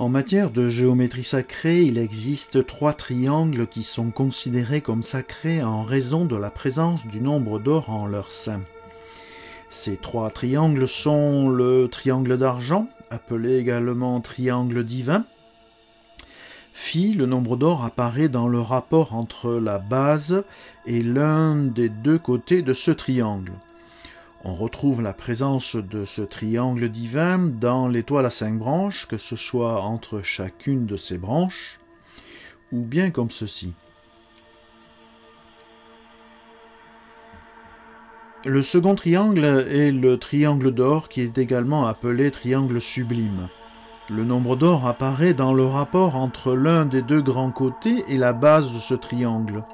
En matière de géométrie sacrée, il existe 3 triangles qui sont considérés comme sacrés en raison de la présence du nombre d'or en leur sein. Ces 3 triangles sont le triangle d'argent, appelé également triangle divin. Phi, le nombre d'or, apparaît dans le rapport entre la base et l'un des 2 côtés de ce triangle. On retrouve la présence de ce triangle divin dans l'étoile à 5 branches, que ce soit entre chacune de ces branches, ou bien comme ceci. Le second triangle est le triangle d'or, qui est également appelé triangle sublime. Le nombre d'or apparaît dans le rapport entre l'un des 2 grands côtés et la base de ce triangle.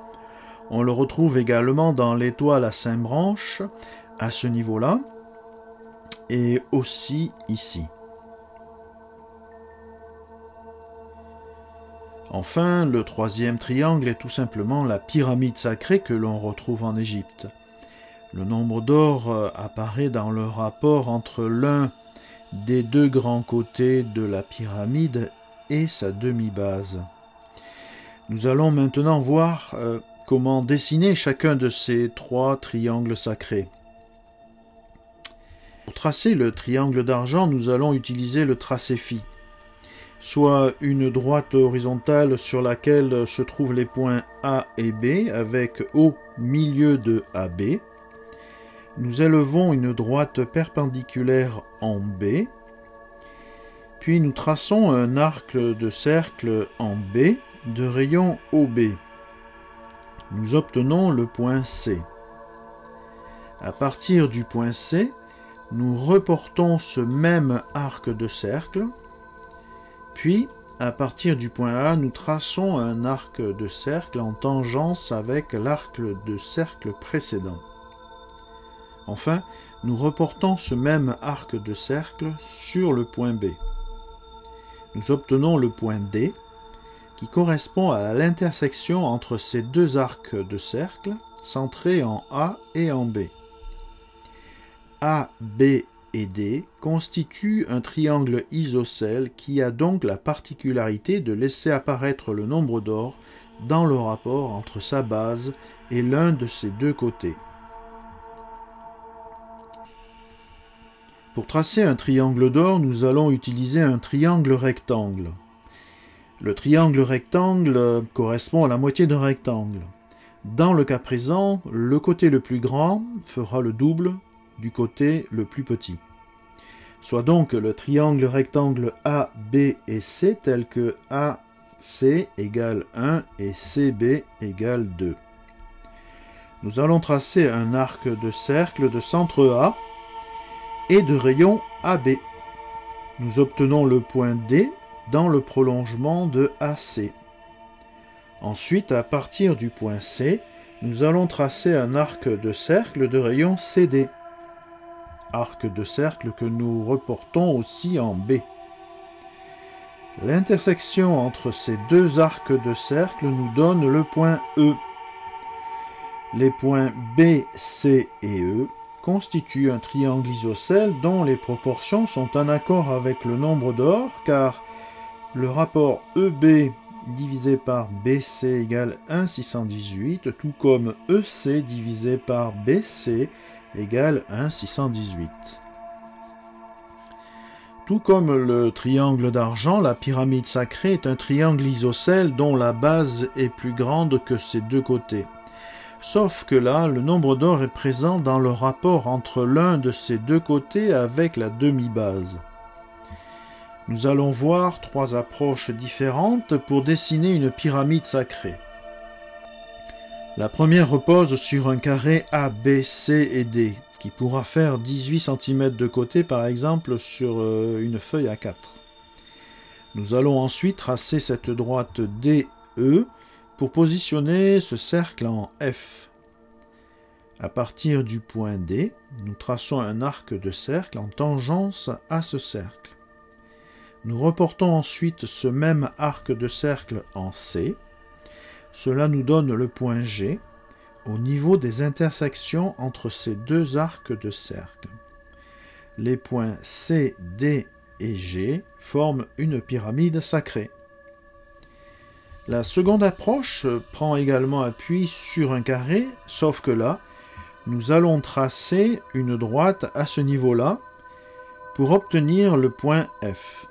On le retrouve également dans l'étoile à 5 branches, à ce niveau-là, et aussi ici. Enfin, le 3e triangle est tout simplement la pyramide sacrée que l'on retrouve en Égypte. Le nombre d'or apparaît dans le rapport entre l'un des 2 grands côtés de la pyramide et sa demi-base. Nous allons maintenant voir comment dessiner chacun de ces 3 triangles sacrés. Pour tracer le triangle d'argent, nous allons utiliser le tracé phi, soit une droite horizontale sur laquelle se trouvent les points A et B, avec au milieu de AB. Nous élevons une droite perpendiculaire en B, puis nous traçons un arc de cercle en B de rayon OB. Nous obtenons le point C. À partir du point C, nous reportons ce même arc de cercle, puis à partir du point A, nous traçons un arc de cercle en tangence avec l'arc de cercle précédent. Enfin, nous reportons ce même arc de cercle sur le point B. Nous obtenons le point D, qui correspond à l'intersection entre ces 2 arcs de cercle, centrés en A et en B. A, B et D constituent un triangle isocèle qui a donc la particularité de laisser apparaître le nombre d'or dans le rapport entre sa base et l'un de ses 2 côtés. Pour tracer un triangle d'or, nous allons utiliser un triangle rectangle. Le triangle rectangle correspond à la moitié d'un rectangle. Dans le cas présent, le côté le plus grand fera le double du côté le plus petit. Soit donc le triangle rectangle A, B et C tel que AC égale 1 et CB égale 2. Nous allons tracer un arc de cercle de centre A et de rayon AB. Nous obtenons le point D dans le prolongement de AC. Ensuite, à partir du point C, nous allons tracer un arc de cercle de rayon CD. Arc de cercle que nous reportons aussi en B. L'intersection entre ces 2 arcs de cercle nous donne le point E. Les points B, C et E constituent un triangle isocèle dont les proportions sont en accord avec le nombre d'or, car le rapport EB divisé par BC égale 1,618, tout comme EC divisé par BC égale 1,618. Tout comme le triangle d'argent, la pyramide sacrée est un triangle isocèle dont la base est plus grande que ses 2 côtés. Sauf que là, le nombre d'or est présent dans le rapport entre l'un de ces 2 côtés avec la demi-base. Nous allons voir 3 approches différentes pour dessiner une pyramide sacrée. La première repose sur un carré A, B, C et D, qui pourra faire 18 cm de côté par exemple sur une feuille A4. Nous allons ensuite tracer cette droite DE pour positionner ce cercle en F. À partir du point D, nous traçons un arc de cercle en tangence à ce cercle. Nous reportons ensuite ce même arc de cercle en C. Cela nous donne le point G au niveau des intersections entre ces 2 arcs de cercle. Les points C, D et G forment une pyramide sacrée. La seconde approche prend également appui sur un carré, sauf que là, nous allons tracer une droite à ce niveau-là pour obtenir le point F.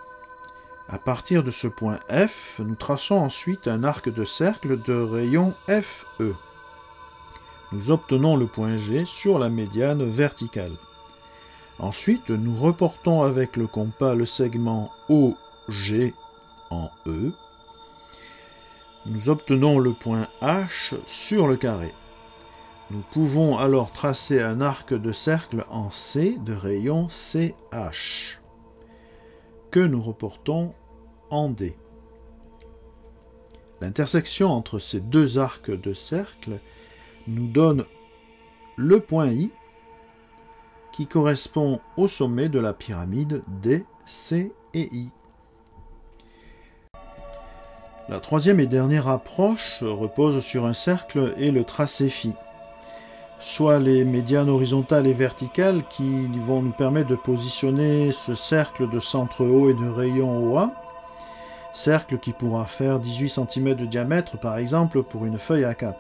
À partir de ce point F, nous traçons ensuite un arc de cercle de rayon FE. Nous obtenons le point G sur la médiane verticale. Ensuite, nous reportons avec le compas le segment OG en E. Nous obtenons le point H sur le carré. Nous pouvons alors tracer un arc de cercle en C de rayon CH, que nous reportons en D. L'intersection entre ces deux arcs de cercle nous donne le point I, qui correspond au sommet de la pyramide D, C et I. La troisième et dernière approche repose sur un cercle et le tracé phi, soit les médianes horizontales et verticales qui vont nous permettre de positionner ce cercle de centre O et de rayon OA, cercle qui pourra faire 18 cm de diamètre par exemple pour une feuille A4.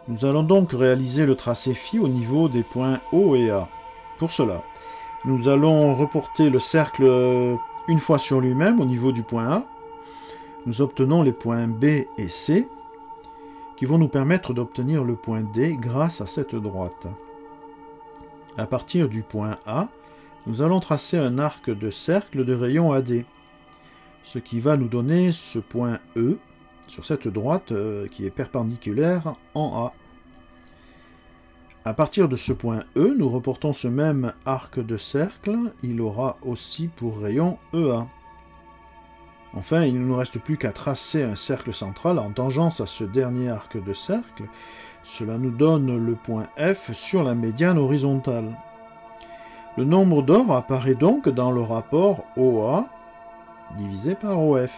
Nous allons donc réaliser le tracé phi au niveau des points O et A. Pour cela, nous allons reporter le cercle une fois sur lui-même au niveau du point A. Nous obtenons les points B et C, qui vont nous permettre d'obtenir le point D grâce à cette droite. À partir du point A, nous allons tracer un arc de cercle de rayon AD, ce qui va nous donner ce point E sur cette droite qui est perpendiculaire en A. À partir de ce point E, nous reportons ce même arc de cercle, il aura aussi pour rayon EA. Enfin, il ne nous reste plus qu'à tracer un cercle central en tangence à ce dernier arc de cercle. Cela nous donne le point F sur la médiane horizontale. Le nombre d'or apparaît donc dans le rapport OA divisé par OF.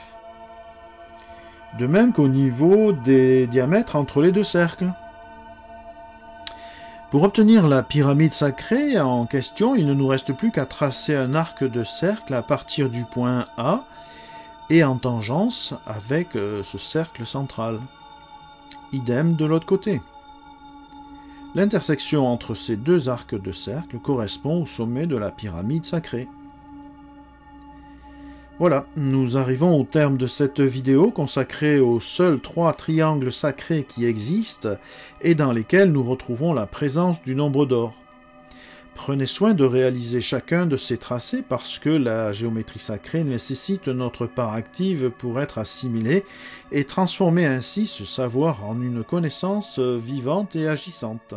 De même qu'au niveau des diamètres entre les deux cercles. Pour obtenir la pyramide sacrée en question, il ne nous reste plus qu'à tracer un arc de cercle à partir du point A et en tangence avec ce cercle central. Idem de l'autre côté. L'intersection entre ces deux arcs de cercle correspond au sommet de la pyramide sacrée. Voilà, nous arrivons au terme de cette vidéo consacrée aux seuls 3 triangles sacrés qui existent et dans lesquels nous retrouvons la présence du nombre d'or. Prenez soin de réaliser chacun de ces tracés parce que la géométrie sacrée nécessite notre part active pour être assimilée et transformer ainsi ce savoir en une connaissance vivante et agissante.